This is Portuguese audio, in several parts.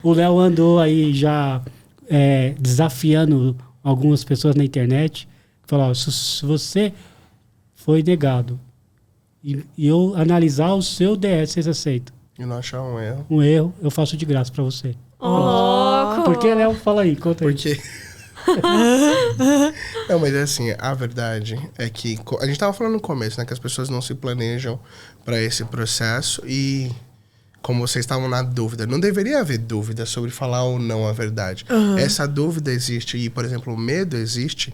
O Léo andou aí já desafiando algumas pessoas na internet. Falou, se você foi negado e eu analisar o seu DS, vocês aceitam? E não achar um erro. Um erro, eu faço de graça pra você. Louco! Por que, Léo? Fala aí, conta aí. Porque... Não, mas é assim, a verdade é que... A gente tava falando no começo, né? Que as pessoas não se planejam para esse processo e... Como vocês estavam na dúvida, não deveria haver dúvida sobre falar ou não a verdade. Essa dúvida existe e, por exemplo, o medo existe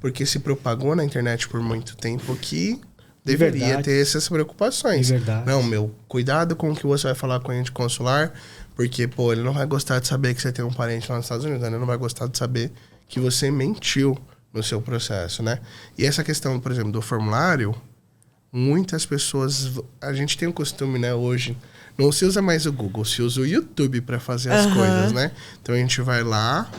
porque se propagou na internet por muito tempo que deveria ter essas preocupações. Não, cuidado com o que você vai falar com o agente consular, porque, ele não vai gostar de saber que você tem um parente lá nos Estados Unidos, né? Ele não vai gostar de saber que você mentiu no seu processo, né? E essa questão, por exemplo, do formulário, muitas pessoas... A gente tem o costume, né, hoje... Não se usa mais o Google, se usa o YouTube para fazer as coisas, né? Então a gente vai lá,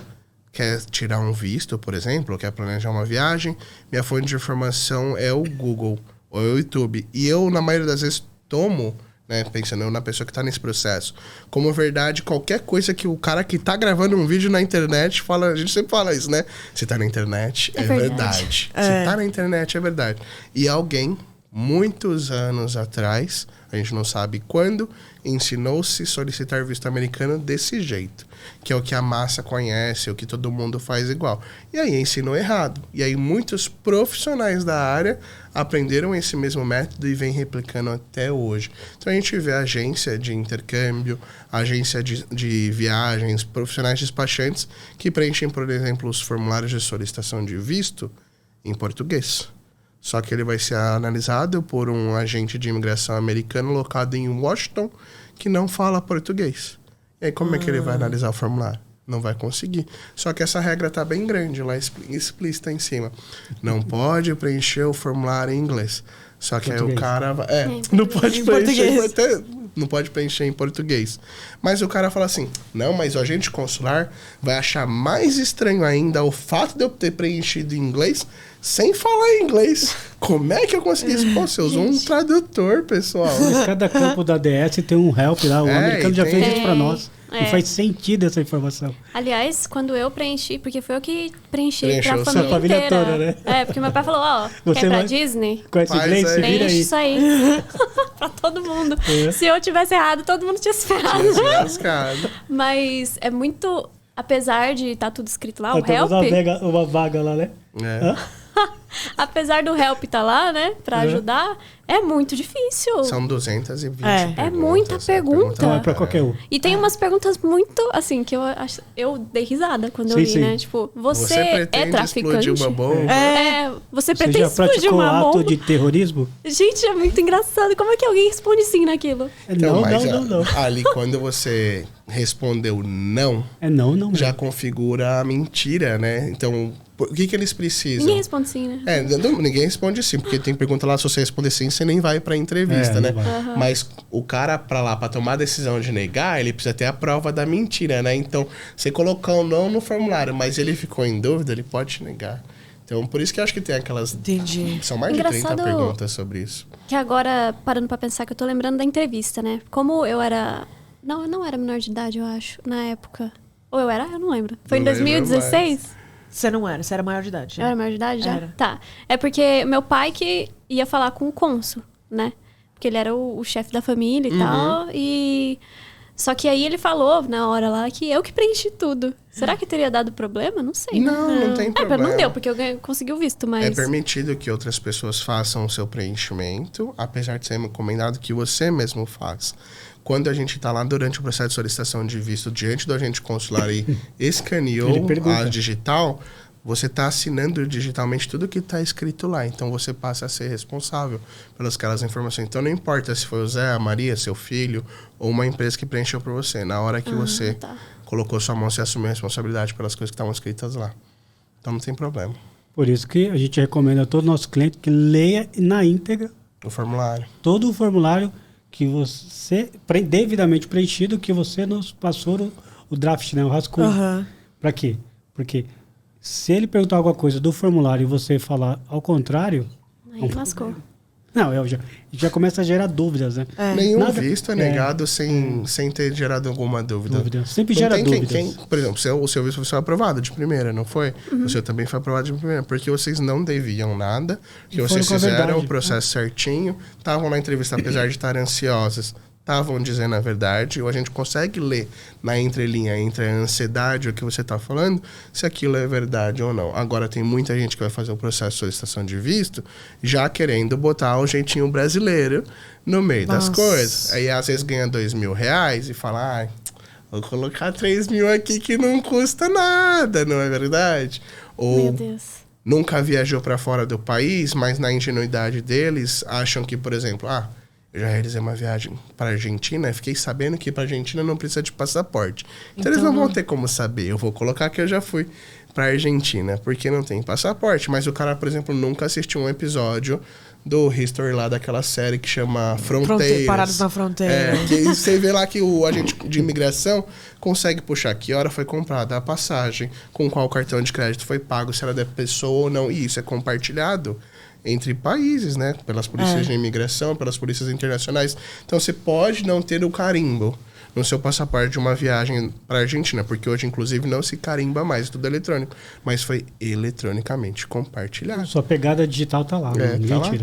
quer tirar um visto, por exemplo, quer planejar uma viagem, minha fonte de informação é o Google ou é o YouTube. E eu, na maioria das vezes, tomo, né, pensando na pessoa que está nesse processo, como verdade qualquer coisa que o cara que está gravando um vídeo na internet fala. A gente sempre fala isso, né? Se tá na internet, é verdade. Se tá na internet, é verdade. E alguém, muitos anos atrás... A gente não sabe quando, ensinou-se solicitar visto americano desse jeito. Que é o que a massa conhece, o que todo mundo faz igual. E aí ensinou errado. E aí muitos profissionais da área aprenderam esse mesmo método e vem replicando até hoje. Então a gente vê agência de intercâmbio, agência de viagens, profissionais despachantes que preenchem, por exemplo, os formulários de solicitação de visto em português. Só que ele vai ser analisado por um agente de imigração americano locado em Washington que não fala português. E aí como é que ele vai analisar o formulário? Não vai conseguir. Só que essa regra está bem grande, lá explícita em cima. Não pode preencher o formulário em inglês. Só que português. Aí o cara... não pode preencher não pode preencher em português. Mas o cara fala assim, não, mas o agente consular vai achar mais estranho ainda o fato de eu ter preenchido em inglês sem falar inglês. Como é que eu consegui isso? Pô, você usou um tradutor, pessoal. Mas cada campo da DS tem um help lá. O americano já fez isso pra nós. Não faz sentido essa informação. Aliás, quando eu preenchi, porque foi eu que preenchi pra família inteira. Toda, né? Porque meu pai falou, quer ir pra Disney? Conhece inglês? Se vira aí. Isso aí. Pra todo mundo. Se eu tivesse errado, todo mundo tinha se ferrado. Mas é muito... Apesar de estar tudo escrito lá, o help... uma vaga lá, né? Apesar do help estar lá, né? Pra ajudar, é muito difícil. São 220 perguntas. É muita pergunta. Não é pra qualquer um. E tem umas perguntas muito, assim, que eu dei risada quando eu li, né? Tipo, você é traficante? Explodir uma bomba? Você pretende explodir uma bomba? Você já praticou ato de terrorismo? Gente, é muito engraçado. Como é que alguém responde sim naquilo? Então, não. Ali, quando você respondeu não, já configura a mentira, né? Então... O que eles precisam? Ninguém responde sim, né? Ninguém responde sim, porque tem pergunta lá, se você responder sim, você nem vai pra entrevista, né? Mas o cara pra tomar a decisão de negar, ele precisa ter a prova da mentira, né? Então, você colocar um não no formulário, mas ele ficou em dúvida, ele pode te negar. Então, por isso que eu acho que tem aquelas... Entendi. São mais de 30 perguntas sobre isso. Que agora, parando pra pensar, que eu tô lembrando da entrevista, né? Como eu era... Não, eu não era menor de idade, eu acho, na época. Ou eu era? Eu não lembro. Foi em 2016? Você não era, você era maior de idade. Eu era maior de idade já? Era. Tá. É porque meu pai que ia falar com o cônsul, né? Porque ele era o chefe da família e tal. E... Só que aí ele falou na hora lá que eu que preenchi tudo. Será que teria dado problema? Não sei. Não tem problema. Não deu, porque eu consegui o visto, mas... É permitido que outras pessoas façam o seu preenchimento, apesar de ser recomendado que você mesmo faça. Quando a gente está lá durante o processo de solicitação de visto, diante do agente consular e escaneou a digital, você está assinando digitalmente tudo que está escrito lá. Então, você passa a ser responsável pelas aquelas informações. Então, não importa se foi o Zé, a Maria, seu filho, ou uma empresa que preencheu para você. Na hora que você colocou sua mão, você assumiu a responsabilidade pelas coisas que estavam escritas lá. Então, não tem problema. Por isso que a gente recomenda a todo nosso cliente que leia na íntegra o formulário. Todo o formulário que você, devidamente preenchido, que você nos passou o draft, né, o rascunho. Para quê? Porque se ele perguntar alguma coisa do formulário e você falar ao contrário... Aí lascou. Não, já começa a gerar dúvidas, né? Nenhum visto é negado sem ter gerado alguma dúvida. Sempre Não gera tem dúvidas. por exemplo, o seu visto foi aprovado de primeira, não foi? O seu também foi aprovado de primeira, porque vocês não deviam nada, que E vocês foram com a fizeram verdade. o processo certinho, estavam na entrevista, apesar de estarem ansiosas, estavam dizendo a verdade, ou a gente consegue ler na entrelinha, entre a ansiedade e o que você está falando, se aquilo é verdade ou não. Agora, tem muita gente que vai fazer o processo de solicitação de visto já querendo botar o jeitinho brasileiro no meio das coisas. Aí, às vezes, ganha R$2.000 e fala, ai, vou colocar 3.000 aqui que não custa nada, não é verdade? Ou Meu Deus. nunca viajou para fora do país, mas na ingenuidade deles, acham que, por exemplo, eu já realizei uma viagem para a Argentina e fiquei sabendo que para a Argentina não precisa de passaporte. Então eles não vão ter como saber. Eu vou colocar que eu já fui para a Argentina, porque não tem passaporte. Mas o cara, por exemplo, nunca assistiu um episódio do History lá daquela série que chama Fronteiras. Parados na fronteira. Que você vê lá que o agente de imigração consegue puxar que hora foi comprada a passagem, com qual cartão de crédito foi pago, se era da pessoa ou não. E isso é compartilhado entre países, né? Pelas polícias de imigração, pelas polícias internacionais. Então, você pode não ter o carimbo no seu passaporte de uma viagem para a Argentina, porque hoje, inclusive, não se carimba mais, tudo eletrônico. Mas foi eletronicamente compartilhado. Sua pegada digital tá lá, ninguém tá lá. tira.